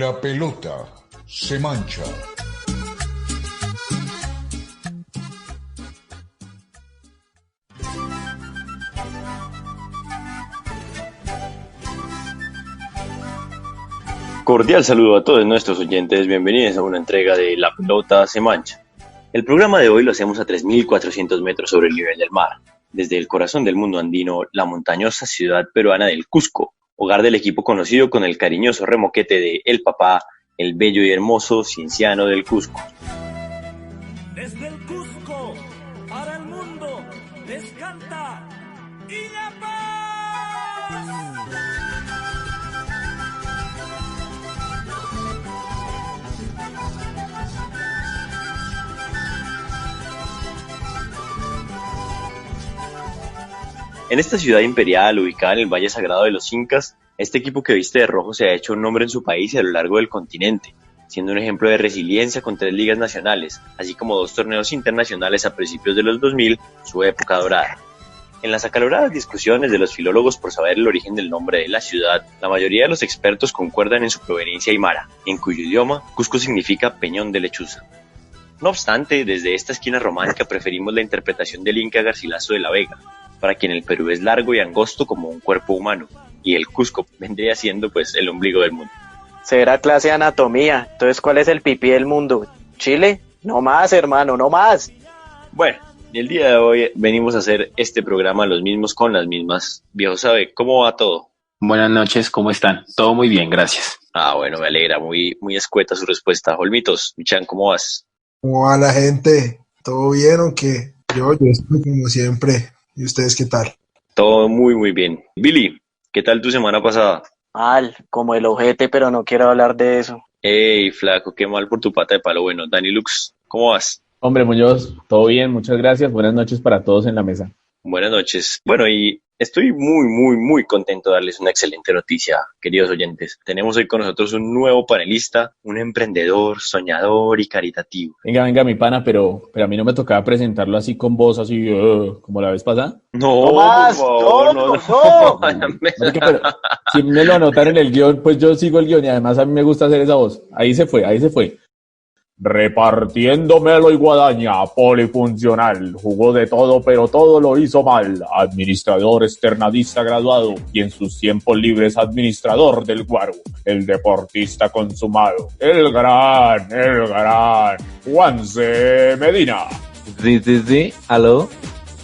La pelota se mancha. Cordial saludo a todos nuestros oyentes, bienvenidos a una entrega de La pelota se mancha. El programa de hoy lo hacemos a 3.400 metros sobre el nivel del mar, desde el corazón del mundo andino, la montañosa ciudad peruana del Cusco, hogar del equipo conocido con el cariñoso remoquete de El Papá, el bello y hermoso Cienciano del Cusco. Desde el Cusco, para el mundo, les canta y La Paz. En esta ciudad imperial, ubicada en el Valle Sagrado de los Incas, este equipo que viste de rojo se ha hecho un nombre en su país y a lo largo del continente, siendo un ejemplo de resiliencia con 3 ligas nacionales, así como 2 torneos internacionales a principios de los 2000, su época dorada. En las acaloradas discusiones de los filólogos por saber el origen del nombre de la ciudad, la mayoría de los expertos concuerdan en su proveniencia aymara, en cuyo idioma Cusco significa peñón de lechuza. No obstante, desde esta esquina romántica preferimos la interpretación del Inca Garcilaso de la Vega, para quien el Perú es largo y angosto como un cuerpo humano, y el Cusco vendría siendo pues el ombligo del mundo. Será clase de anatomía. Entonces, ¿cuál es el pipí del mundo? ¿Chile? No más, hermano, no más. Bueno, y el día de hoy venimos a hacer este programa los mismos con las mismas. Viejo sabe, ¿cómo va todo? Buenas noches, ¿cómo están? Todo muy bien, gracias. Ah, bueno, me alegra, muy escueta su respuesta. Olmitos, Michan, ¿cómo vas? ¿Cómo va la gente? ¿Todo bien o qué? Yo estoy como siempre. ¿Y ustedes qué tal? Todo muy bien. Billy, ¿qué tal tu semana pasada? Mal, como el ojete, pero no quiero hablar de eso. Ey, flaco, qué mal por tu pata de palo. Bueno, Dani Lux, ¿cómo vas? Hombre, Muñoz, todo bien, muchas gracias. Buenas noches para todos en la mesa. Buenas noches. Bueno, y estoy muy contento de darles una excelente noticia, queridos oyentes. Tenemos hoy con nosotros un nuevo panelista, un emprendedor, soñador y caritativo. Venga, mi pana, pero a mí no me tocaba presentarlo así con voz, así como la vez pasada. No, ¡No más! por favor, ¡No! Marica, pero si me lo anotan en el guión, pues yo sigo el guión y además a mí me gusta hacer esa voz. Ahí se fue. Repartiéndomelo y guadaña, polifuncional, jugó de todo pero todo lo hizo mal, administrador externadista graduado y en sus tiempos libres administrador del Guaro, el deportista consumado, el gran Juanse Medina. Sí, aló,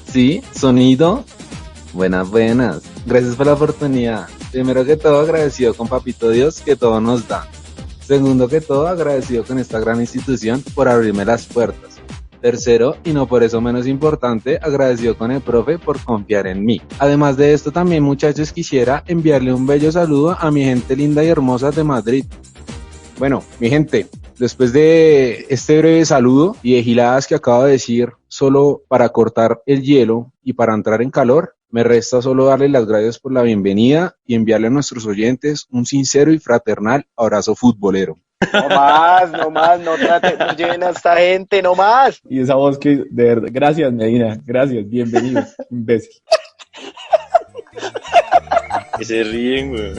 sí, sonido, buenas, gracias por la oportunidad. Primero que todo agradecido con Papito Dios que todo nos da. Segundo que todo, agradecido con esta gran institución por abrirme las puertas. Tercero, y no por eso menos importante, agradecido con el profe por confiar en mí. Además de esto, también, muchachos, quisiera enviarle un bello saludo a mi gente linda y hermosa de Madrid. Bueno, mi gente, después de este breve saludo y de giladas que acabo de decir, solo para cortar el hielo y para entrar en calor, me resta solo darles las gracias por la bienvenida y enviarle a nuestros oyentes un sincero y fraternal abrazo futbolero. No más, no lleven a esta gente, no más. Y esa voz que, de verdad, gracias Medina, gracias, bienvenido, imbécil. Que se ríen, güey.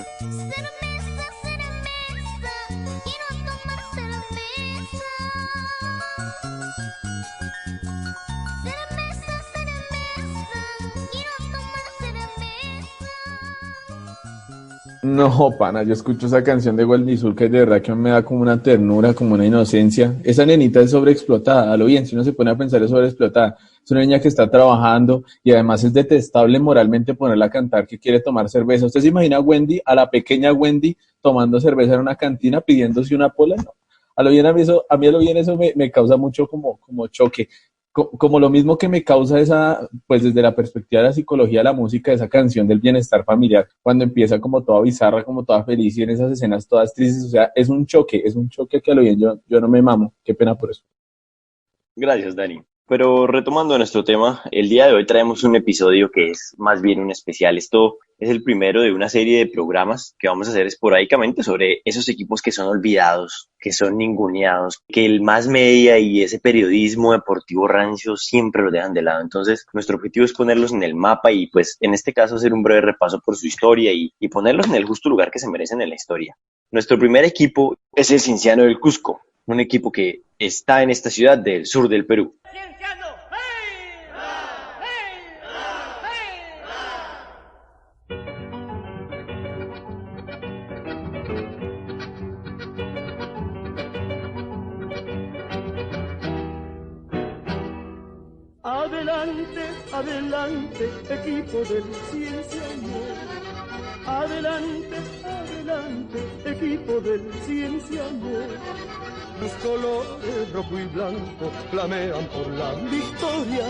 No, pana, yo escucho esa canción de Wendy Zulka y de verdad que me da como una ternura, como una inocencia. Esa nenita es sobreexplotada, a lo bien, si uno se pone a pensar es sobreexplotada. Es una niña que está trabajando y además es detestable moralmente ponerla a cantar que quiere tomar cerveza. ¿Usted se imagina a Wendy, a la pequeña Wendy, tomando cerveza en una cantina pidiéndose una pola? No. A lo bien, a mí a lo bien eso me causa mucho como choque. Como lo mismo que me causa esa, pues desde la perspectiva de la psicología, la música, esa canción del bienestar familiar, cuando empieza como toda bizarra, como toda feliz y en esas escenas todas tristes, o sea, es un choque que a lo bien yo no me mamo, qué pena por eso. Gracias, Dani. Pero retomando nuestro tema, el día de hoy traemos un episodio que es más bien un especial. Esto es el primero de una serie de programas que vamos a hacer esporádicamente sobre esos equipos que son olvidados, que son ninguneados, que el más media y ese periodismo deportivo rancio siempre los dejan de lado. Entonces, nuestro objetivo es ponerlos en el mapa y pues en este caso hacer un breve repaso por su historia y ponerlos en el justo lugar que se merecen en la historia. Nuestro primer equipo es el Cienciano del Cusco, un equipo que está en esta ciudad del sur del Perú. Cienciano, ¡hey! Adelante, adelante, equipo del Cienciano. Adelante, adelante, equipo del Cienciano. Tus colores rojo y blanco flamean por la victoria.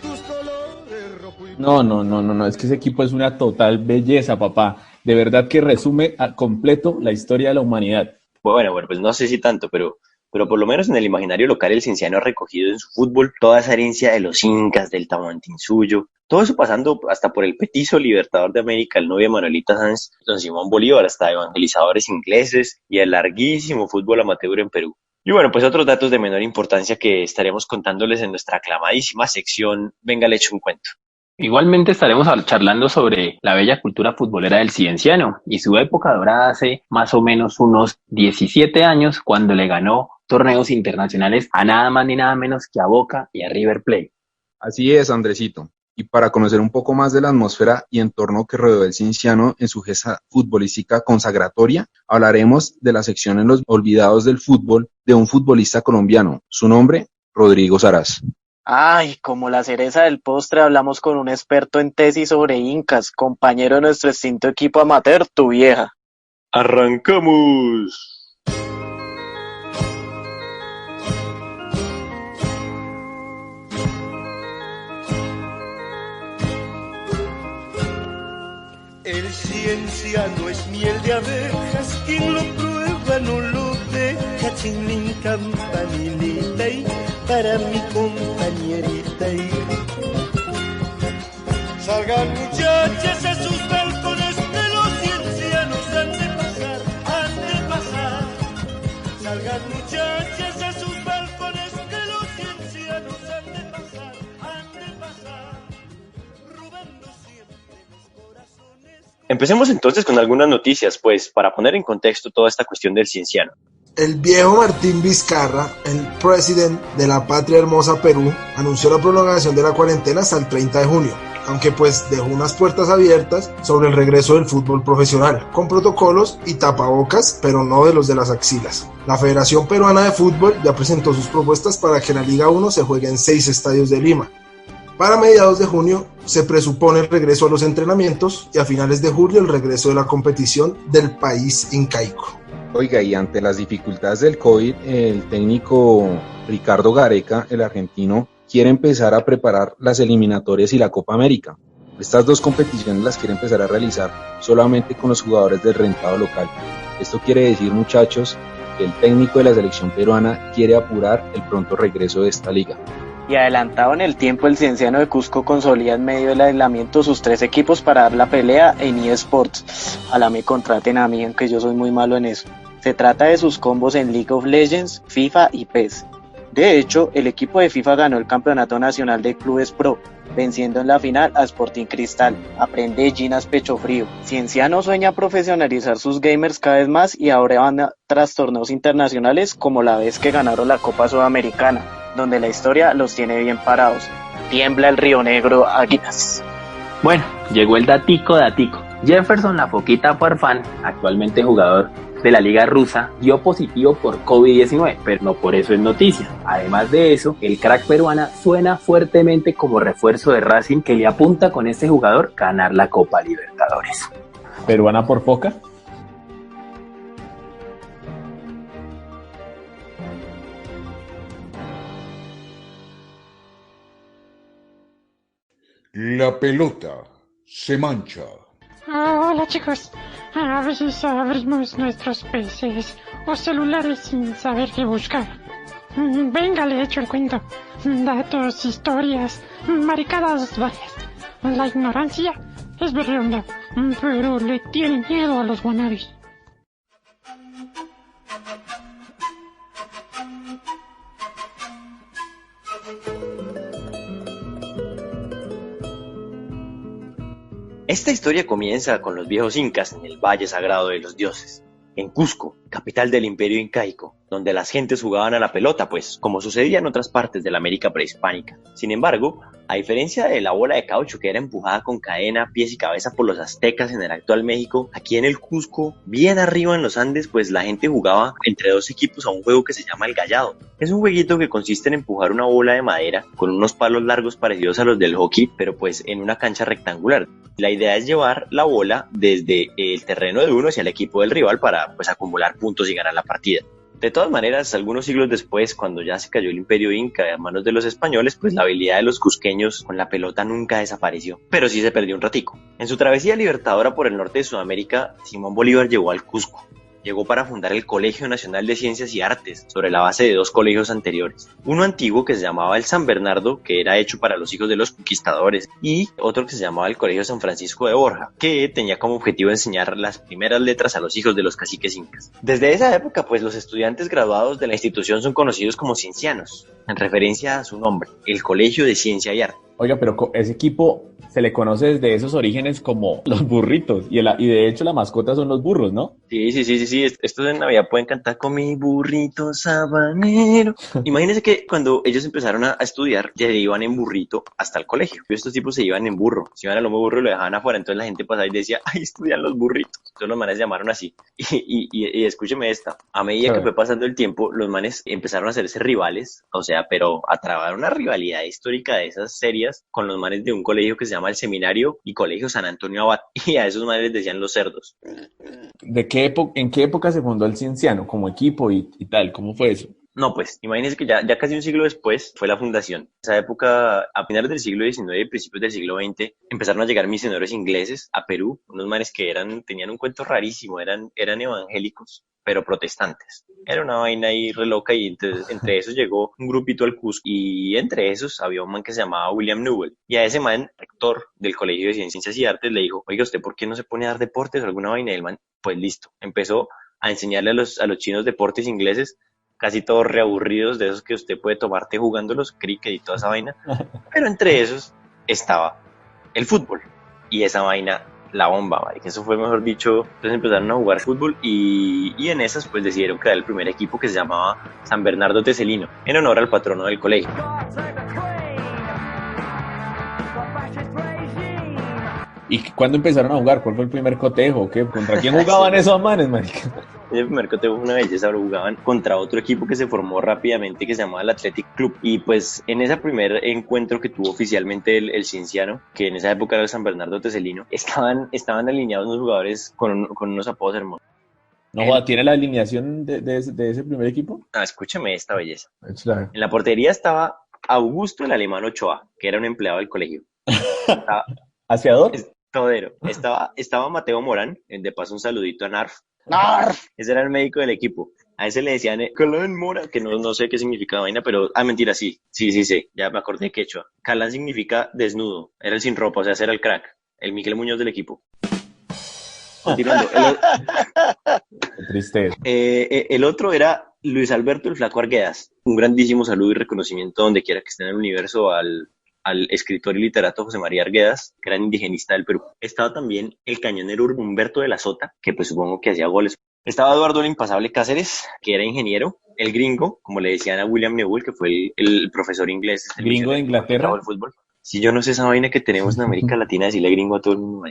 Tus colores rojo y blanco. No, es que ese equipo es una total belleza, papá. De verdad que resume a completo la historia de la humanidad. Bueno, pues no sé si tanto, pero por lo menos en el imaginario local el Cienciano ha recogido en su fútbol toda esa herencia de los incas, del Tahuantinsuyo, todo eso pasando hasta por el petizo libertador de América, el novio de Manuelita Sanz, don Simón Bolívar, hasta evangelizadores ingleses y el larguísimo fútbol amateur en Perú. Y bueno, pues otros datos de menor importancia que estaremos contándoles en nuestra aclamadísima sección Venga, le echo un cuento. Igualmente estaremos charlando sobre la bella cultura futbolera del Cienciano y su época dorada hace más o menos unos 17 años cuando le ganó torneos internacionales a nada más ni nada menos que a Boca y a River Plate. Así es, Andresito. Y para conocer un poco más de la atmósfera y entorno que rodeó el Cienciano en su gesta futbolística consagratoria, hablaremos de la sección en los olvidados del fútbol de un futbolista colombiano. Su nombre, Rodrigo Saraz. Ay, como la cereza del postre, hablamos con un experto en tesis sobre incas, compañero de nuestro extinto equipo amateur, tu vieja. ¡Arrancamos! El Cienciano es miel de abejas, quien lo prueba no lo deja. Chinlín, campanilita y para mi compañerita. Salgan muchachas a sus balcones, que los ciencianos han de pasar, han de pasar. Salgan muchachas a sus balcones, que los ciencianos han de pasar, han de pasar. Robando siempre los corazones. Empecemos entonces con algunas noticias, pues, para poner en contexto toda esta cuestión del Cienciano. El viejo Martín Vizcarra, el presidente de la patria hermosa Perú, anunció la prolongación de la cuarentena hasta el 30 de junio, aunque pues dejó unas puertas abiertas sobre el regreso del fútbol profesional, con protocolos y tapabocas, pero no de los de las axilas. La Federación Peruana de Fútbol ya presentó sus propuestas para que la Liga 1 se juegue en 6 estadios de Lima. Para mediados de junio se presupone el regreso a los entrenamientos y a finales de julio el regreso de la competición del país incaico. Oiga, y ante las dificultades del COVID, el técnico Ricardo Gareca, el argentino, quiere empezar a preparar las eliminatorias y la Copa América. Estas dos competiciones las quiere empezar a realizar solamente con los jugadores del rentado local. Esto quiere decir, muchachos, que el técnico de la selección peruana quiere apurar el pronto regreso de esta liga. Y adelantado en el tiempo, el Cienciano de Cusco consolida en medio del aislamiento sus 3 equipos para dar la pelea en eSports. Ojalá me contraten a mí, aunque yo soy muy malo en eso. Se trata de sus combos en League of Legends, FIFA y PES. De hecho, el equipo de FIFA ganó el Campeonato Nacional de Clubes Pro, venciendo en la final a Sporting Cristal. Aprende Ginas Pecho Frío. Cienciano sueña profesionalizar sus gamers cada vez más y ahora van tras torneos internacionales como la vez que ganaron la Copa Sudamericana, donde la historia los tiene bien parados. Tiembla el Río Negro, Águilas. Bueno, llegó el datico. Jefferson La Foquita Farfán, actualmente jugador de la Liga Rusa, dio positivo por COVID-19, pero no por eso es noticia. Además de eso, el crack peruana suena fuertemente como refuerzo de Racing, que le apunta con este jugador ganar la Copa Libertadores. ¿Peruana por poca? La pelota se mancha. Hola chicos, a veces abrimos nuestros PCs o celulares sin saber qué buscar. Venga, le echo el cuento. Datos, historias, maricadas varias. La ignorancia es berrionda, pero le tiene miedo a los wannabes. Esta historia comienza con los viejos incas en el Valle Sagrado de los Dioses, en Cusco, capital del Imperio Incaico, donde las gentes jugaban a la pelota, pues, como sucedía en otras partes de la América prehispánica. Sin embargo, a diferencia de la bola de caucho que era empujada con cadena, pies y cabeza por los aztecas en el actual México, aquí en el Cusco, bien arriba en los Andes, pues la gente jugaba entre dos equipos a un juego que se llama el gallado. Es un jueguito que consiste en empujar una bola de madera con unos palos largos parecidos a los del hockey, pero pues en una cancha rectangular. La idea es llevar la bola desde el terreno de uno hacia el equipo del rival para pues acumular puntos y ganar la partida. De todas maneras, algunos siglos después, cuando ya se cayó el Imperio Inca a manos de los españoles, pues la habilidad de los cusqueños con la pelota nunca desapareció, pero sí se perdió un ratico. En su travesía libertadora por el norte de Sudamérica, Simón Bolívar llegó al Cusco. Llegó para fundar el Colegio Nacional de Ciencias y Artes, sobre la base de dos colegios anteriores. Uno antiguo que se llamaba el San Bernardo, que era hecho para los hijos de los conquistadores, y otro que se llamaba el Colegio San Francisco de Borja, que tenía como objetivo enseñar las primeras letras a los hijos de los caciques incas. Desde esa época, pues los estudiantes graduados de la institución son conocidos como ciencianos, en referencia a su nombre, el Colegio de Ciencia y Arte. Oiga, pero ese equipo se le conoce desde esos orígenes como los burritos, y de hecho la mascota son los burros, ¿no? Sí. Estos en Navidad pueden cantar con mi burrito sabanero. Imagínense que cuando ellos empezaron a estudiar, ya iban en burrito hasta el colegio. Estos tipos se iban en burro, se iban a lomo burro y lo dejaban afuera. Entonces la gente pasaba y decía, ¡ay, estudian los burritos! Entonces los manes se llamaron así. Y escúcheme esta, a medida que fue pasando el tiempo, los manes empezaron a hacerse rivales, o sea, pero a trabar una rivalidad histórica de esas series con los manes de un colegio que se llama el Seminario y Colegio San Antonio Abad. Y a esos manes les decían los cerdos. ¿En qué época se fundó el Cienciano como equipo y tal? ¿Cómo fue eso? No, pues, imagínense que ya casi un siglo después fue la fundación. En esa época, a finales del siglo XIX y principios del siglo XX, empezaron a llegar misioneros ingleses a Perú, unos manes que tenían un cuento rarísimo, eran evangélicos, pero protestantes. Era una vaina ahí re loca y entre esos llegó un grupito al Cusco y entre esos había un man que se llamaba William Newell. Y a ese man, rector del Colegio de Ciencias y Artes, le dijo, oiga, ¿usted por qué no se pone a dar deportes o alguna vaina? Y el man, pues listo, empezó a enseñarle a los chinos deportes ingleses, casi todos reaburridos, de esos que usted puede tomarte jugándolos, cricket y toda esa vaina. Pero entre esos estaba el fútbol. Y esa vaina, la bomba, marica. Eso fue, mejor dicho, entonces empezaron a jugar fútbol y en esas pues decidieron crear el primer equipo que se llamaba San Bernardo Tecelino, en honor al patrono del colegio. ¿Y cuándo empezaron a jugar? ¿Cuál fue el primer cotejo? ¿Qué? ¿Contra quién jugaban esos manes, marica? El primer cotejo fue una belleza, lo jugaban contra otro equipo que se formó rápidamente que se llamaba el Athletic Club. Y pues en ese primer encuentro que tuvo oficialmente el Cienciano, que en esa época era el San Bernardo Tecelino, estaban alineados unos jugadores con unos apodos hermosos. No, ¿tiene la alineación de ese primer equipo? Escúchame esta belleza. Claro. En la portería estaba Augusto el Alemán Ochoa, que era un empleado del colegio. ¿Aseador? Todero. Estaba Mateo Morán, de paso un saludito a Narf. ¡Narf! Ese era el médico del equipo. A ese le decían Calán Mora, que no sé qué significa vaina, pero... mentira, sí, ya me acordé de quechua. Calán significa desnudo, era el sin ropa, o sea, ese era el crack, el Miguel Muñoz del equipo. Continuando. Qué tristeza. El otro era Luis Alberto el Flaco Arguedas. Un grandísimo saludo y reconocimiento donde quiera que esté en el universo al escritor y literato José María Arguedas, gran indigenista del Perú. Estaba también el cañonero Humberto de la Sota, que pues supongo que hacía goles. Estaba Eduardo el Impasable Cáceres, que era ingeniero. El gringo, como le decían a William Newell, que fue el profesor inglés. ¿El gringo de Inglaterra? El fútbol. Sí, yo no sé esa vaina que tenemos en América Latina, decirle gringo a todo el mundo.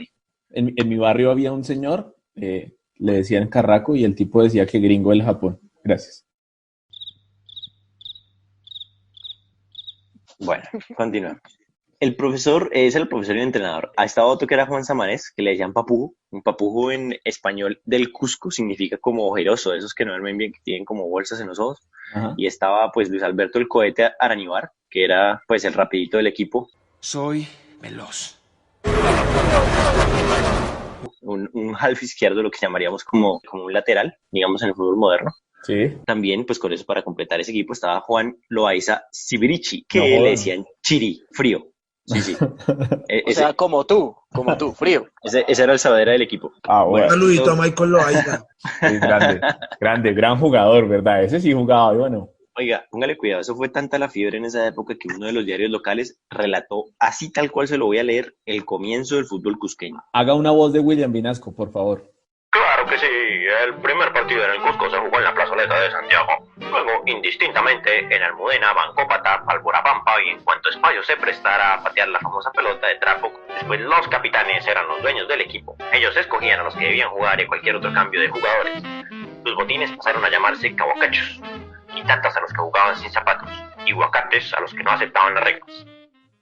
En mi barrio había un señor, le decían Carraco, y el tipo decía que gringo del Japón. Gracias. Bueno, continuamos. El profesor es el profesor y el entrenador. Estaba otro que era Juan Samanés, que le decían papujo. Un papujo en español del Cusco significa como ojeroso, esos que no duermen bien, que tienen como bolsas en los ojos. Ajá. Y estaba pues Luis Alberto el Cohete Arañibar, que era pues el rapidito del equipo. Soy veloz. Un half izquierdo, lo que llamaríamos como un lateral, digamos en el fútbol moderno. Sí. También, pues con eso, para completar ese equipo, estaba Juan Loaiza Sibirichi, que No le jodas. decían Chiri, frío. Sí, sí. O sea, como tú, frío. Ese era el Sabadell del equipo. Ah, bueno. Saludito a entonces- Michael Loaiza. Es grande, gran jugador, ¿verdad? Ese sí jugaba, y bueno. Oiga, póngale cuidado, eso fue tanta la fiebre en esa época que uno de los diarios locales relató, así tal cual se lo voy a leer, el comienzo del fútbol cusqueño. Haga una voz de William Vinasco, por favor. Claro que sí, el primer partido en el Cusco se jugó en la plazoleta de Santiago. Luego, indistintamente, en Almudena, Bancópata, Palborapampa y en cuanto espacio se prestara a patear la famosa pelota de trapo. Después los capitanes eran los dueños del equipo. Ellos escogían a los que debían jugar y cualquier otro cambio de jugadores. Los botines pasaron a llamarse cabocachos, y tatas a los que jugaban sin zapatos, y guacates a los que no aceptaban las reglas.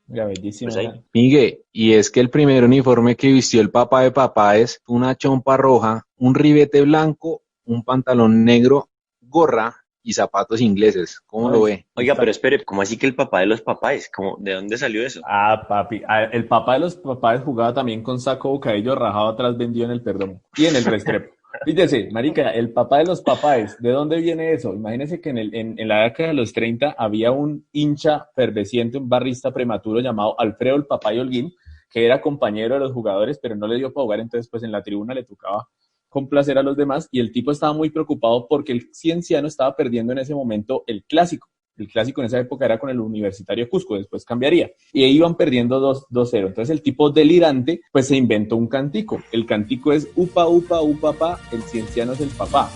Mira, bellísimo. Pues ahí. ¿verdad? Miguel, y es que el primer uniforme que vistió el papá de papá es una chompa roja, un ribete blanco, un pantalón negro, gorra y zapatos ingleses. ¿Cómo lo ve? Oiga, pero espere, ¿cómo así que el papá de los papás? ¿De dónde salió eso? Ah, papi. El papá de los papás jugaba también con saco bocadillo rajado atrás vendido en el Perdomo y en el Restrepo. Fíjese, marica, el papá de los papás, ¿de dónde viene eso? Imagínese que en la década de los 30 había un hincha ferveciente, un barrista prematuro llamado Alfredo el Papá Holguín, que era compañero de los jugadores, pero no le dio para jugar, entonces pues en la tribuna le tocaba complacer a los demás, y el tipo estaba muy preocupado porque el Cienciano estaba perdiendo en ese momento el clásico. El clásico en esa época era con el Universitario Cusco, después cambiaría. Y ahí iban perdiendo 2-0. Entonces el tipo delirante, pues se inventó un cantico. El cantico es upa, upa, upa, pa, el Cienciano es el papá.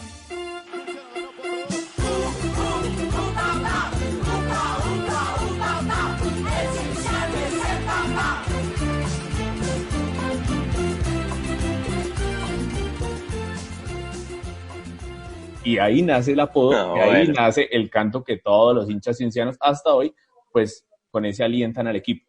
Y ahí nace el apodo, No, y ahí bueno. nace el canto que todos los hinchas ciencianos hasta hoy, pues con ese alientan al equipo.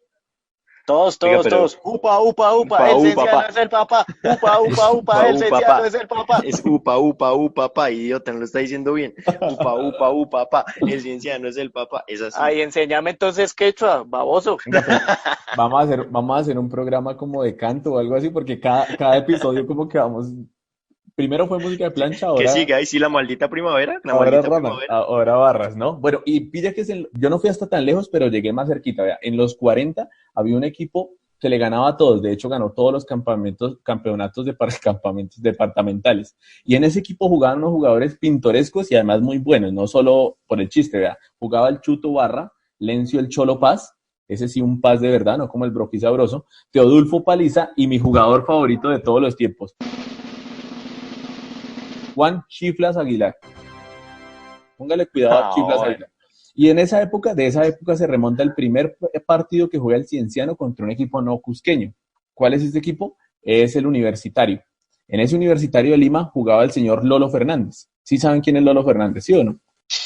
Todos, Oiga, pero- todos. Upa, upa, upa, Upa, el upa, Cienciano pa. es el papá. Upa, upa, upa, el Upa, Cienciano pa. es el papá. Es upa, pa, idiota, no lo está diciendo bien. Upa, pa, el cienciano es el papá, es así. Ay, enséñame entonces quechua, baboso. Venga, pero vamos a hacer un programa como de canto o algo así, porque cada episodio como que vamos... Primero fue música de plancha, ahora... Que siga ahí, sí, la maldita primavera, la Ahora maldita ramas, primavera. ahora barras, ¿no? Bueno, y pilla que yo no fui hasta tan lejos, pero llegué más cerquita. Vea. En los 40 había un equipo que le ganaba a todos, de hecho ganó todos los campeonatos campamentos departamentales. Y en ese equipo jugaban unos jugadores pintorescos y además muy buenos, no solo por el chiste, vea. Jugaba el Chuto Barra, Lencio el Cholo Paz, ese sí un Paz de verdad, no como el Broqui Sabroso, Teodulfo Paliza y mi jugador favorito de todos los tiempos, Juan Chiflas Aguilar. Póngale cuidado a Chiflas bueno. Aguilar. Y en esa época, de esa época se remonta el primer partido que juega el Cienciano contra un equipo no cusqueño. ¿Cuál es este equipo? Es el Universitario. En ese Universitario de Lima jugaba el señor Lolo Fernández. ¿Sí saben quién es Lolo Fernández, sí o no?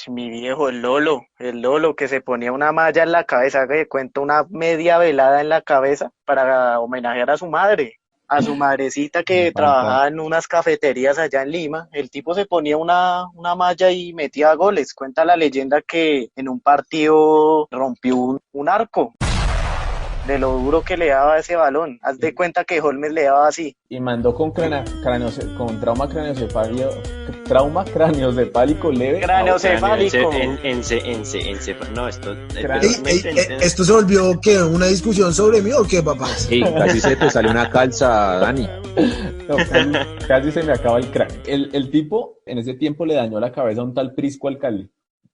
Mi viejo, el Lolo que se ponía una malla en la cabeza, que cuenta una media velada en la cabeza para homenajear a su madre. A su madrecita que Me trabajaba en unas cafeterías allá en Lima. El tipo se ponía una malla y metía goles. Cuenta la leyenda que en un partido rompió un arco de lo duro que le daba ese balón. Haz de cuenta que Holmes le daba así. Y mandó con trauma craneoencefálico leve. Craneoencefálico. No, esto... ¿Esto se volvió qué? ¿Una discusión sobre mí o qué, papás? Sí, casi se te sale una calza, Dani. No, casi se me acaba el cráneo. El tipo en ese tiempo le dañó la cabeza a un tal Prisco Alcalde.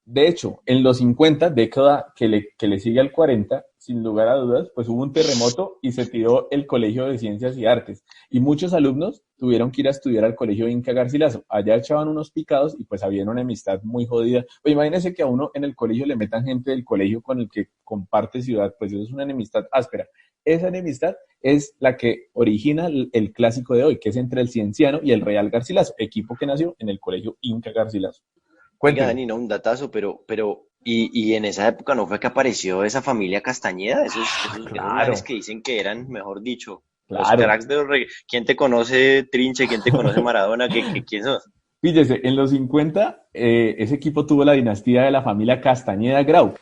De hecho, en los 50, década que le sigue al 40, sin lugar a dudas, pues hubo un terremoto y se tiró el Colegio de Ciencias y Artes. Y muchos alumnos tuvieron que ir a estudiar al Colegio Inca Garcilaso. Allá echaban unos picados y pues había una amistad muy jodida. Pues imagínense que a uno en el colegio le metan gente del colegio con el que comparte ciudad, pues eso es una enemistad áspera. Esa enemistad es la que origina el clásico de hoy, que es entre el Cienciano y el Real Garcilaso, equipo que nació en el Colegio Inca Garcilaso. Oiga, Dani, no, un datazo, pero y en esa época no fue que apareció esa familia Castañeda, esos manes que dicen que eran, mejor dicho, los Claro. cracks de ¿Quién te conoce Trinche? ¿Quién te conoce Maradona? ¿Quién sos? Fíjese, en los 50 ese equipo tuvo la dinastía de la familia Castañeda Grau.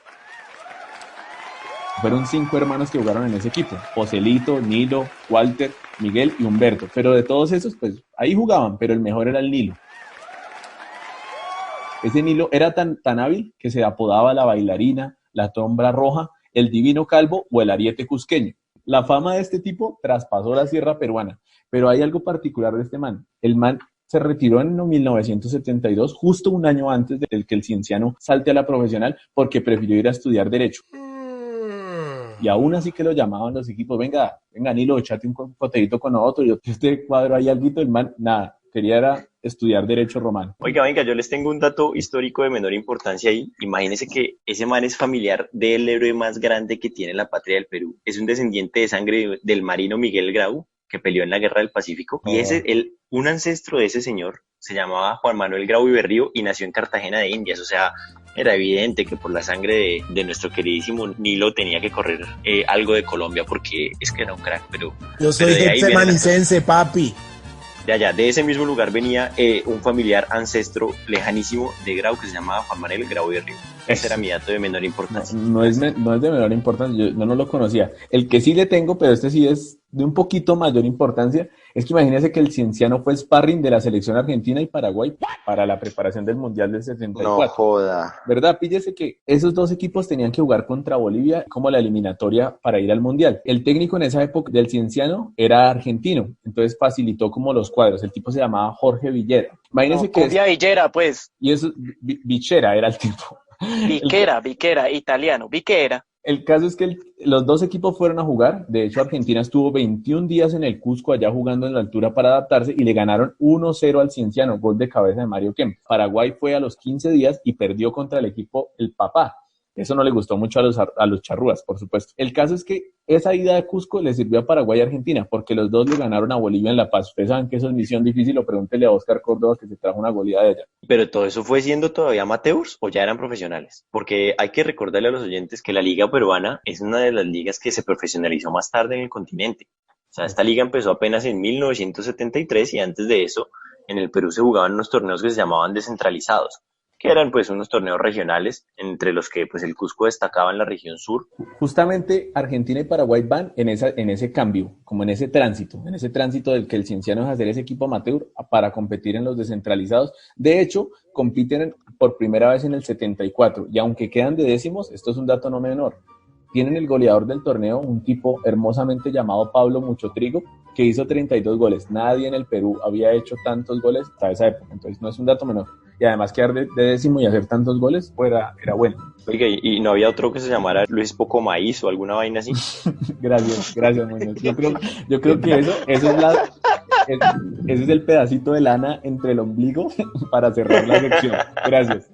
Fueron 5 hermanos que jugaron en ese equipo: Joselito, Nilo, Walter, Miguel y Humberto. Pero de todos esos, pues ahí jugaban, pero el mejor era el Nilo. Ese Nilo era tan hábil que se apodaba la bailarina, la Tombra Roja, el Divino Calvo o el Ariete Cusqueño. La fama de este tipo traspasó la sierra peruana, pero hay algo particular de este man. El man se retiró en 1972, justo un año antes del que el cienciano salte a la profesional, porque prefirió ir a estudiar Derecho. Y aún así que lo llamaban los equipos, venga Nilo, échate un coteíto con nosotros, yo este cuadro hay alguito, el man, nada, quería era estudiar Derecho Romano. Oiga, venga, yo les tengo un dato histórico de menor importancia ahí. Imagínense que ese man es familiar del héroe más grande que tiene la patria del Perú. Es un descendiente de sangre del marino Miguel Grau, que peleó en la Guerra del Pacífico. Y un ancestro de ese señor se llamaba Juan Manuel Grau y Berrío y nació en Cartagena de Indias. O sea, era evidente que por la sangre de nuestro queridísimo Nilo tenía que correr algo de Colombia, porque es que era un crack. Yo soy getsemanicense, papi. De ese mismo lugar venía un familiar ancestro lejanísimo de Grau que se llamaba Juan Manuel Grau y Berrío. Ese era mi dato de menor importancia. No es de menor importancia, yo no lo conocía. El que sí le tengo, pero este sí es de un poquito mayor importancia, es que imagínese que el cienciano fue sparring de la selección argentina y Paraguay para la preparación del Mundial del 74. No joda. ¿Verdad? Píllese que esos dos equipos tenían que jugar contra Bolivia como la eliminatoria para ir al Mundial. El técnico en esa época del cienciano era argentino, entonces facilitó como los cuadros. El tipo se llamaba Jorge Villera. Imagínese que Villera, pues. Y eso, Vichera era el tipo. Viquera, italiano, Viquera. El caso es que los dos equipos fueron a jugar. De hecho, Argentina estuvo 21 días en el Cusco, allá jugando en la altura para adaptarse, y le ganaron 1-0 al Cienciano, gol de cabeza de Mario Kempes. Paraguay fue a los 15 días y perdió contra el equipo El Papá. Eso no le gustó mucho a los charrúas, por supuesto. El caso es que esa ida de Cusco le sirvió a Paraguay y Argentina, porque los dos le ganaron a Bolivia en La Paz. Ustedes saben que eso es misión difícil, o pregúntele a Oscar Córdoba, que se trajo una goleada de allá. ¿Pero todo eso fue siendo todavía amateurs o ya eran profesionales? Porque hay que recordarle a los oyentes que la liga peruana es una de las ligas que se profesionalizó más tarde en el continente. O sea, esta liga empezó apenas en 1973 y antes de eso en el Perú se jugaban unos torneos que se llamaban descentralizados, que eran pues unos torneos regionales, entre los que pues el Cusco destacaba en la región sur. Justamente Argentina y Paraguay van en ese cambio, como en ese tránsito del que el cienciano es hacer ese equipo amateur para competir en los descentralizados. De hecho, compiten por primera vez en el 74, y aunque quedan de décimos, esto es un dato no menor, tienen el goleador del torneo, un tipo hermosamente llamado Pablo Muchotrigo, que hizo 32 goles. Nadie en el Perú había hecho tantos goles hasta esa época, entonces no es un dato menor. Y además quedar de décimo y hacer tantos goles era bueno. Oiga, ¿y no había otro que se llamara Luis Poco Maíz o alguna vaina así? Gracias, Muñoz. Yo creo que ese es el pedacito de lana entre el ombligo para cerrar la sección. Gracias.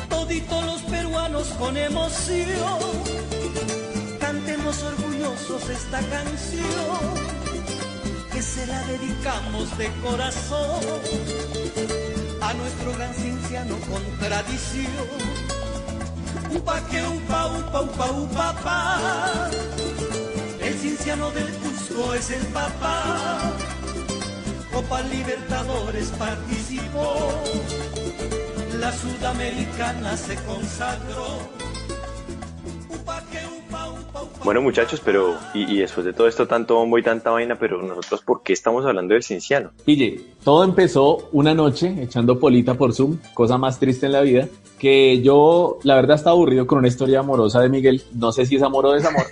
Toditos los peruanos con emoción, cantemos orgullosos esta canción, que se la dedicamos de corazón a nuestro gran cienciano con tradición. Upa que upa, upa, upa, upa, pa. El cienciano del Cusco es el papá. Copa Libertadores participó, la sudamericana se consagró. Bueno, muchachos, pero y después de todo esto, tanto bombo y tanta vaina, pero nosotros, ¿por qué estamos hablando del cienciano? Pille, todo empezó una noche echando polita por Zoom, cosa más triste en la vida, que yo, la verdad, estaba aburrido con una historia amorosa de Miguel, no sé si es amor o desamor,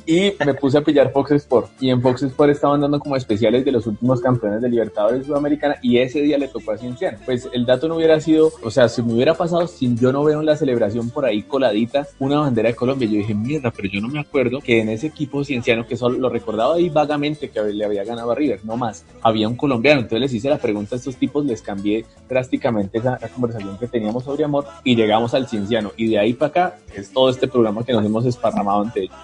y me puse a pillar Fox Sport, y en Fox Sport estaban dando como especiales de los últimos campeones de Libertadores Sudamericana, y ese día le tocó a Cienciano. Pues el dato no hubiera sido, o sea, si me hubiera pasado, si yo no veo en la celebración por ahí coladita una bandera de Colombia, yo dije, mierda, pero yo no me acuerdo que en ese equipo Cienciano, que solo lo recordaba ahí vagamente, que le había ganado a River, no más, había un colombiano. Entonces les hice la pregunta a estos tipos, les cambié drásticamente esa conversación que teníamos sobre amor, y llegamos al Cienciano, y de ahí para acá es todo este programa que nos hemos esparramado ante ellos.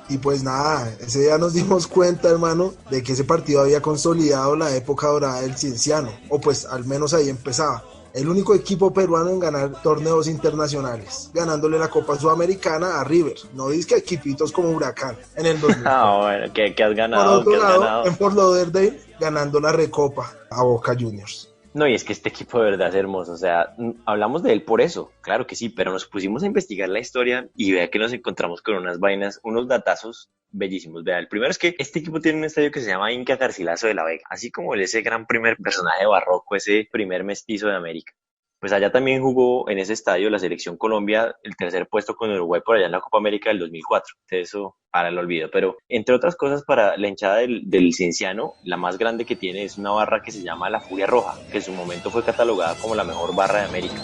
Y pues nada, ese día nos dimos cuenta, hermano, de que ese partido había consolidado la época dorada del Cienciano, o pues al menos ahí empezaba. el único equipo peruano en ganar torneos internacionales, ganándole la Copa Sudamericana a River, no dice que equipitos como Huracán en el 2000. Bueno, ¿qué has ganado? Por otro lado, ganado? en Fort Lauderdale, ganando la Recopa a Boca Juniors. No, y es que este equipo de verdad es hermoso, o sea, hablamos de él por eso, claro que sí, pero nos pusimos a investigar la historia y vea que nos encontramos con unas vainas, unos datazos bellísimos. Vea, el primero es que este equipo tiene un estadio que se llama Inca Garcilaso de la Vega, así como ese gran primer personaje barroco, ese primer mestizo de América. Pues allá también jugó en ese estadio la selección Colombia el tercer puesto con Uruguay por allá en la Copa América del 2004. Entonces eso para el olvido. Pero entre otras cosas, para la hinchada del Cienciano, la más grande que tiene es una barra que se llama la Furia Roja, que en su momento fue catalogada como la mejor barra de América.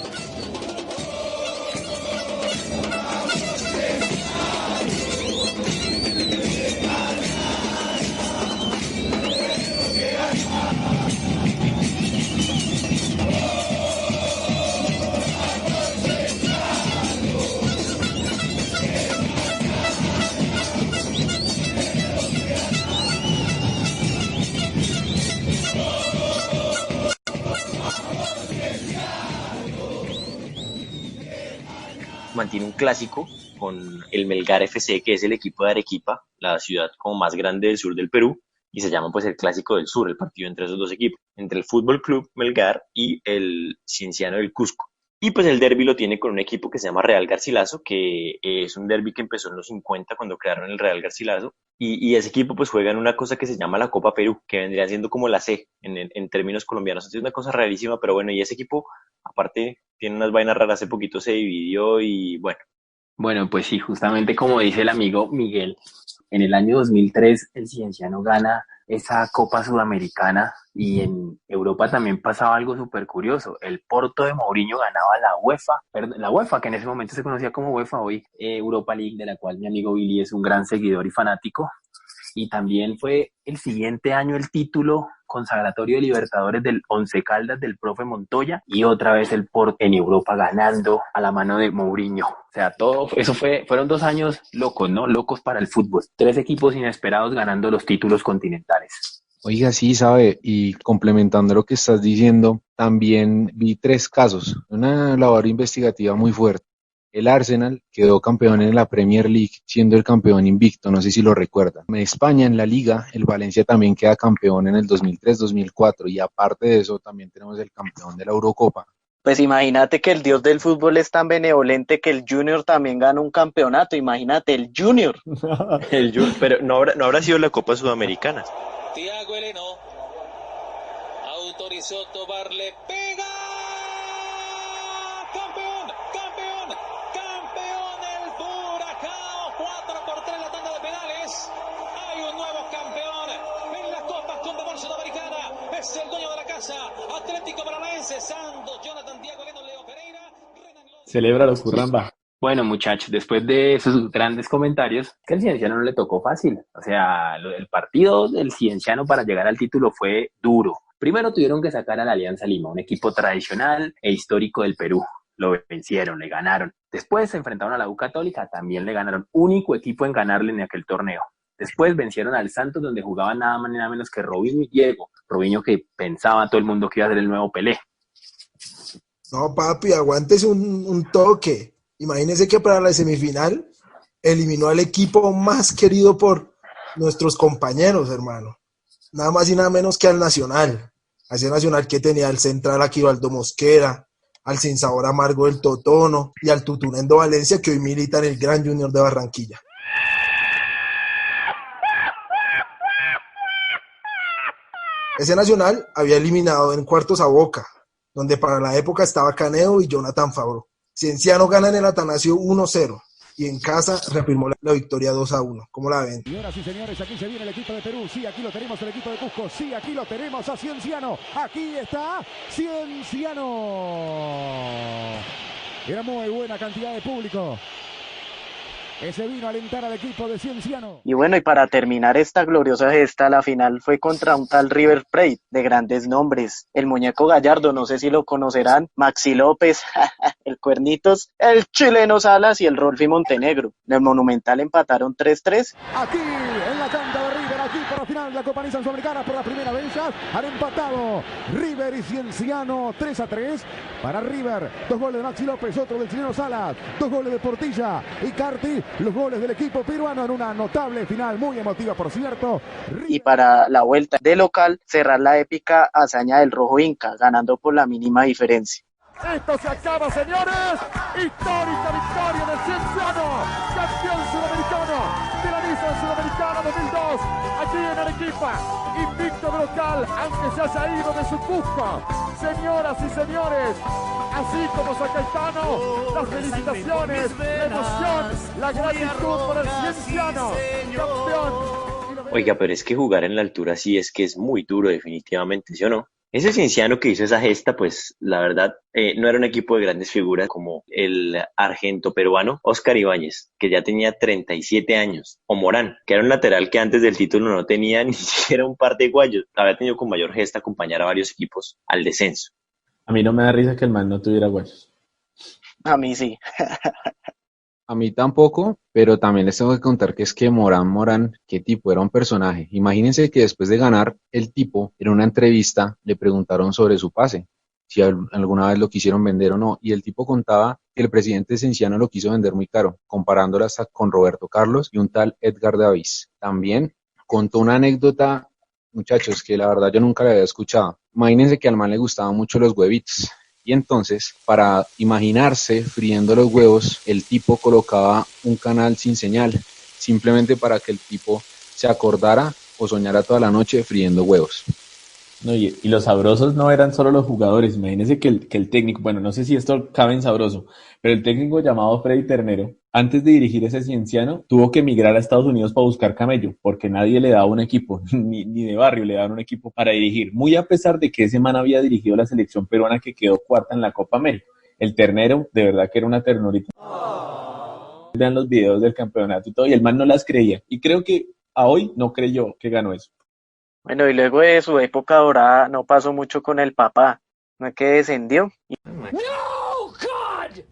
Mantiene un clásico con el Melgar FC, que es el equipo de Arequipa, la ciudad como más grande del sur del Perú, y se llama pues el Clásico del Sur, el partido entre esos dos equipos, entre el Fútbol Club Melgar y el Cienciano del Cusco. Y pues el derbi lo tiene con un equipo que se llama Real Garcilaso, que es un derbi que empezó en los 50 cuando crearon el Real Garcilaso, y ese equipo pues juega en una cosa que se llama la Copa Perú, que vendría siendo como la C en términos colombianos. Entonces es una cosa rarísima, pero bueno, y ese equipo aparte tiene unas vainas raras, hace poquito se dividió y bueno. Bueno, pues sí, justamente como dice el amigo Miguel, en el año 2003 el Cienciano gana esa Copa Sudamericana y en Europa también pasaba algo súper curioso. El Porto de Mourinho ganaba la UEFA, que en ese momento se conocía como UEFA, hoy Europa League, de la cual mi amigo Billy es un gran seguidor y fanático. Y también fue el siguiente año el título consagratorio de Libertadores del Once Caldas del profe Montoya y otra vez el Porto en Europa ganando a la mano de Mourinho. O sea, todo eso fueron 2 años locos, ¿no? Locos para el fútbol. 3 equipos inesperados ganando los títulos continentales. Oiga, sí, sabe, y complementando lo que estás diciendo, también vi 3 casos, una labor investigativa muy fuerte. El Arsenal quedó campeón en la Premier League, siendo el campeón invicto, no sé si lo recuerdan. En España, en la Liga, el Valencia también queda campeón en el 2003-2004, y aparte de eso también tenemos el campeón de la Eurocopa. Pues imagínate que el dios del fútbol es tan benevolente que el Junior también gana un campeonato, imagínate, el Junior. Pero no habrá sido la Copa Sudamericana. Thiago Heleno autorizó Tobar, le pega. ¡Campeón! ¡Campeón! ¡Campeón el Furacao! 4-3 la tanda de penales. Hay un nuevo campeón en las Copas Conmebol Sudamericana. Es el dueño de la casa, Atlético Paranaense, Santos, Jonathan, Thiago Heleno, Leo Pereira. Celebra los Curramba. Bueno, muchachos, después de esos grandes comentarios, que al Cienciano no le tocó fácil. O sea, el partido del Cienciano para llegar al título fue duro. Primero tuvieron que sacar a la Alianza Lima, un equipo tradicional e histórico del Perú. Lo vencieron, le ganaron. Después se enfrentaron a la U Católica, también le ganaron. Único equipo en ganarle en aquel torneo. Después vencieron al Santos, donde jugaban nada más ni nada menos que Robinho y Diego. Robinho, que pensaba todo el mundo que iba a ser el nuevo Pelé. No, papi, aguántese un toque. Imagínense que para la semifinal eliminó al equipo más querido por nuestros compañeros, hermano. Nada más y nada menos que al Nacional. A ese Nacional que tenía al central Aquivaldo Mosquera, al sin sabor amargo del Totono y al Tutunendo Valencia, que hoy milita en el Gran Junior de Barranquilla. Ese Nacional había eliminado en cuartos a Boca, donde para la época estaba Caneo y Jonathan Fabro. Cienciano gana en el Atanasio 1-0 y en casa reafirmó la victoria 2-1. ¿Cómo la ven? Señoras y señores, aquí se viene el equipo de Perú. Sí, aquí lo tenemos, el equipo de Cusco. Sí, aquí lo tenemos a Cienciano. Aquí está Cienciano. Era muy buena cantidad de público que se vino a alentar al equipo de Cienciano. Y bueno, y para terminar esta gloriosa gesta, la final fue contra un tal River Plate de grandes nombres. El Muñeco Gallardo, no sé si lo conocerán, Maxi López, el Cuernitos, el Chileno Salas y el Rolfi Montenegro. En el Monumental empataron 3-3. Aquí en la cancha de River, aquí por la final de la Copa Nissan Sudamericana por la primera vez ya. Han empatado River y Cienciano 3-3 para River. 2 goles de Maxi López, otro del chileno Salas, 2 goles de Portilla y Carti. Los goles del equipo peruano en una notable final, muy emotiva por cierto. Y para la vuelta de local, cerrar la épica hazaña del Rojo Inca, ganando por la mínima diferencia. Esto se acaba, señores. Histórica victoria del Cienciano, campeón sudamericano de la Nissan Sudamericana 2002, aquí en Arequipa, invicto de local, aunque se haya ido de su Cusco. Señoras y señores, así como San Caetano, las felicitaciones, la emoción, la gratitud por el Cienciano, campeón. Oiga, pero es que jugar en la altura sí es que es muy duro definitivamente, ¿sí o no? Ese Cienciano que hizo esa gesta, pues la verdad no era un equipo de grandes figuras como el argento peruano Oscar Ibáñez, que ya tenía 37 años, o Morán, que era un lateral que antes del título no tenía ni siquiera un par de guayos. Había tenido con mayor gesta acompañar a varios equipos al descenso. A mí no me da risa que el man no tuviera guayos. A mí sí. A mí tampoco, pero también les tengo que contar que es que Morán, qué tipo, era un personaje. Imagínense que después de ganar, el tipo, en una entrevista, le preguntaron sobre su pase, si alguna vez lo quisieron vender o no, y el tipo contaba que el presidente Cienciano lo quiso vender muy caro, comparándolo hasta con Roberto Carlos y un tal Edgar Davis. También contó una anécdota, muchachos, que la verdad yo nunca la había escuchado. Imagínense que al man le gustaban mucho los huevitos. Y entonces, para imaginarse friendo los huevos, el tipo colocaba un canal sin señal, simplemente para que el tipo se acordara o soñara toda la noche friendo huevos. No, y los sabrosos no eran solo los jugadores. Imagínense que el técnico, bueno, no sé si esto cabe en sabroso, pero el técnico llamado Freddy Ternero, antes de dirigir ese Cienciano, tuvo que emigrar a Estados Unidos para buscar camello, porque nadie le daba un equipo, ni de barrio le daban un equipo para dirigir. Muy a pesar de que ese man había dirigido la selección peruana que quedó cuarta en la Copa América. El Ternero, de verdad que era una ternurita. Vean los videos del campeonato y todo, y el man no las creía. Y creo que a hoy no creyó que ganó eso. Bueno, y luego de su época dorada no pasó mucho con el papá, no es que descendió. No, God!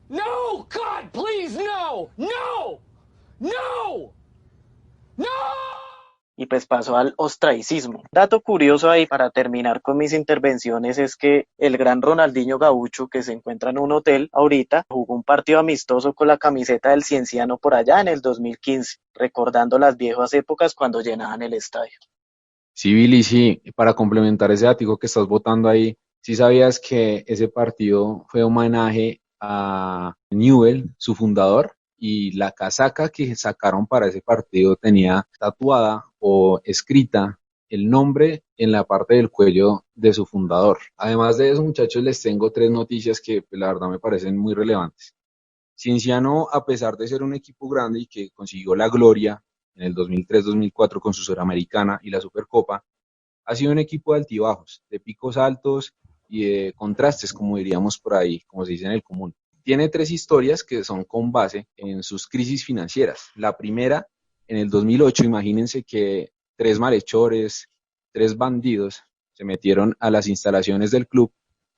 No, God, please, no! No! No! No! Y pues pasó al ostracismo. Dato curioso ahí para terminar con mis intervenciones es que el gran Ronaldinho Gaucho, que se encuentra en un hotel ahorita, jugó un partido amistoso con la camiseta del Cienciano por allá en el 2015, recordando las viejas épocas cuando llenaban el estadio. Sí, Billy, sí, para complementar ese ático que estás votando ahí, ¿sí sabías que ese partido fue homenaje a Newell, su fundador? Y la casaca que sacaron para ese partido tenía tatuada o escrita el nombre en la parte del cuello de su fundador. Además de eso, muchachos, les tengo 3 noticias que pues, la verdad me parecen muy relevantes. Cienciano, a pesar de ser un equipo grande y que consiguió la gloria en el 2003-2004 con su Suramericana y la Supercopa, ha sido un equipo de altibajos, de picos altos y de contrastes, como diríamos por ahí, como se dice en el común. Tiene 3 historias que son con base en sus crisis financieras. La primera, en el 2008, imagínense que 3 malhechores, 3 bandidos se metieron a las instalaciones del club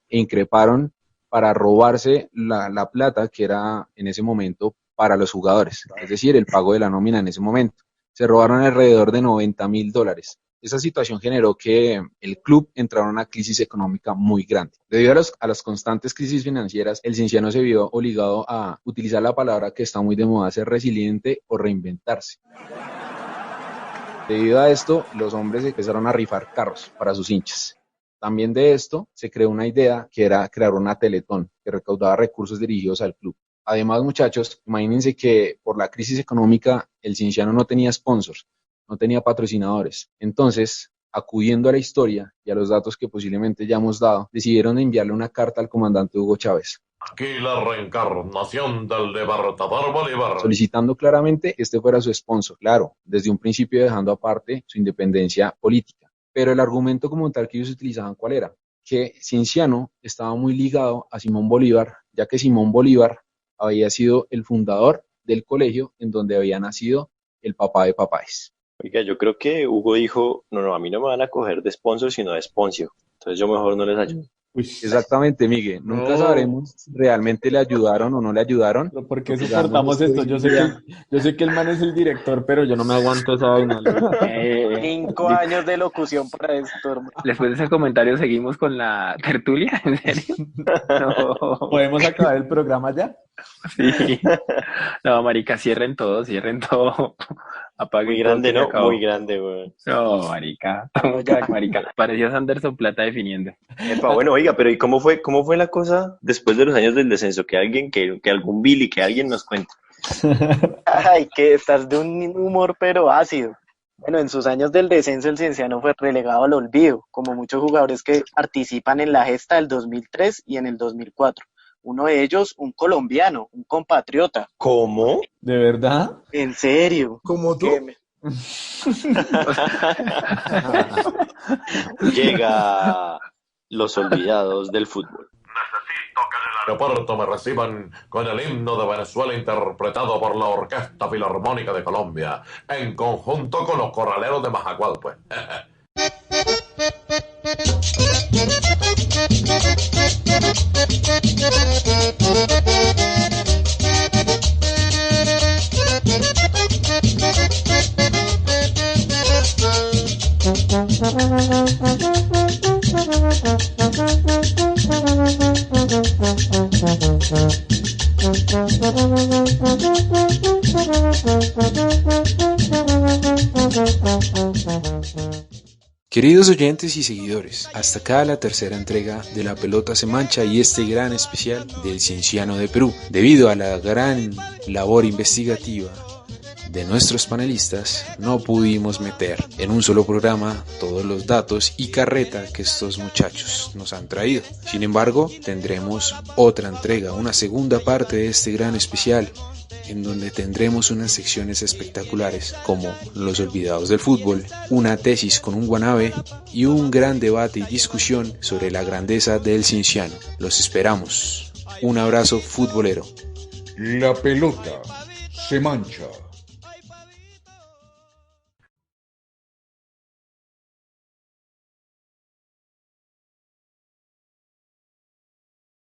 e increparon para robarse la plata que era en ese momento para los jugadores, es decir, el pago de la nómina en ese momento. Se robaron alrededor de $90,000. Esa situación generó que el club entrara en una crisis económica muy grande. Debido a las constantes crisis financieras, el Cienciano se vio obligado a utilizar la palabra que está muy de moda, ser resiliente o reinventarse. Debido a esto, los hombres empezaron a rifar carros para sus hinchas. También de esto se creó una idea que era crear una Teletón que recaudaba recursos dirigidos al club. Además, muchachos, imagínense que por la crisis económica el Cienciano no tenía sponsors, no tenía patrocinadores. Entonces, acudiendo a la historia y a los datos que posiblemente ya hemos dado, decidieron enviarle una carta al comandante Hugo Chávez. Aquí la reencarnación del Libertador Bolívar. Solicitando claramente que este fuera su sponsor, claro, desde un principio dejando aparte su independencia política. Pero el argumento como tal que ellos utilizaban, ¿cuál era? Que Cienciano estaba muy ligado a Simón Bolívar, ya que Simón Bolívar había sido el fundador del colegio en donde había nacido el papá de Papáez. Oiga, yo creo que Hugo dijo, no, a mí no me van a coger de sponsor, sino de sponsio. Entonces yo mejor no les ayudo. Exactamente, Miguel. Nunca sabremos si realmente le ayudaron o no le ayudaron. Pero ¿por qué soportamos esto? Yo sé que el man es el director, pero yo no me aguanto esa vaina. 5 años de locución para esto, hermano. Después de ese comentario seguimos con la tertulia, ¿en serio? No. ¿Podemos acabar el programa ya? Sí. No, marica, cierren todo. Apaguen Muy grande, todo, ¿no? Muy grande, güey. No, marica. Marica. Parecía Sanderson Plata definiendo. Epa, bueno, oiga, pero ¿y cómo fue la cosa después de los años del descenso? Que algún Billy, que alguien nos cuente. Ay, que estás de un humor pero ácido. Bueno, en sus años del descenso el Cienciano fue relegado al olvido, como muchos jugadores que participan en la gesta del 2003 y en el 2004. Uno de ellos, un colombiano, un compatriota. ¿Cómo? ¿De verdad? ¿En serio? ¿Como tú? Llega los olvidados del fútbol. Necesito que en el aeropuerto me reciban con el himno de Venezuela interpretado por la Orquesta Filarmónica de Colombia, en conjunto con los corraleros de Majacualpa. Queridos oyentes y seguidores, hasta acá la tercera entrega de La Pelota se mancha y este gran especial del Cienciano de Perú. Debido a la gran labor investigativa de nuestros panelistas, no pudimos meter en un solo programa todos los datos y carreta que estos muchachos nos han traído. Sin embargo, tendremos otra entrega, una segunda parte de este gran especial, en donde tendremos unas secciones espectaculares como los olvidados del fútbol, una tesis con un guanabe y un gran debate y discusión sobre la grandeza del Cienciano. Los esperamos. Un abrazo futbolero. La pelota se mancha.